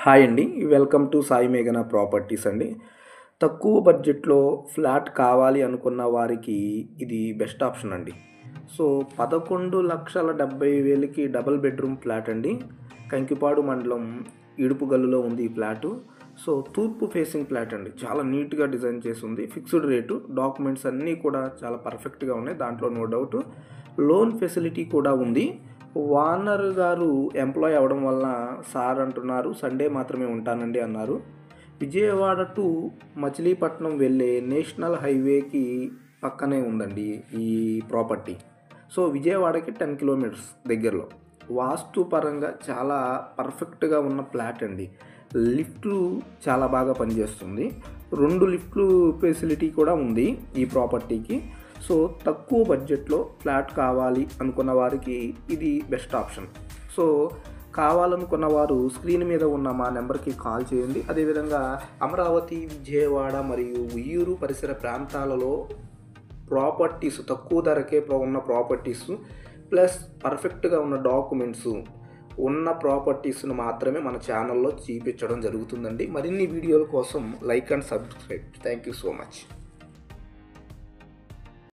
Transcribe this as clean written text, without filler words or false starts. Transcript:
Hi అండి, welcome to Sai మేఘన properties అండి. తక్కువ బడ్జెట్లో ఫ్లాట్ కావాలి అనుకున్న వారికి ఇది బెస్ట్ ఆప్షన్ అండి. సో 11,70,000కి డబుల్ బెడ్రూమ్ ఫ్లాట్ అండి. కంకిపాడు మండలం ఇడుపుగల్లులో ఉంది ఈ ఫ్లాటు. సో తూర్పు ఫేసింగ్ ఫ్లాట్ అండి. చాలా నీట్గా డిజైన్ చేసి ఉంది. ఫిక్స్డ్ రేటు, డాక్యుమెంట్స్ అన్నీ కూడా చాలా పర్ఫెక్ట్గా ఉన్నాయి, దాంట్లో నో డౌట్. లోన్ ఫెసిలిటీ కూడా ఉంది. ఓనర్ గారు ఎంప్లాయ్ అవ్వడం వలన సార్ అంటున్నారు సండే మాత్రమే ఉంటానండి అన్నారు. విజయవాడ టు మచిలీపట్నం వెళ్ళే నేషనల్ హైవేకి పక్కనే ఉందండి ఈ ప్రాపర్టీ. సో విజయవాడకి 10 కిలోమీటర్స్ దగ్గరలో. వాస్తు పరంగా చాలా పర్ఫెక్ట్గా ఉన్న ఫ్లాట్ అండి. లిఫ్ట్లు చాలా బాగా పనిచేస్తుంది. 2 లిఫ్ట్లు ఫెసిలిటీ కూడా ఉంది ఈ ప్రాపర్టీకి. సో తక్కువ బడ్జెట్లో ఫ్లాట్ కావాలి అనుకున్న వారికి ఇది బెస్ట్ ఆప్షన్. సో కావాలనుకున్న వారు స్క్రీన్ మీద ఉన్న మా నెంబర్కి కాల్ చేయండి. అదేవిధంగా అమరావతి, విజయవాడ మరియు ఉయ్యూరు పరిసర ప్రాంతాలలో ప్రాపర్టీస్ తక్కువ ధరకే ఉన్న ప్రాపర్టీస్ ప్లస్ పర్ఫెక్ట్గా ఉన్న డాక్యుమెంట్స్ ఉన్న ప్రాపర్టీస్ను మాత్రమే మన ఛానల్లో చూపించడం జరుగుతుందండి. మరిన్ని వీడియోల కోసం like and subscribe. Thank you so much.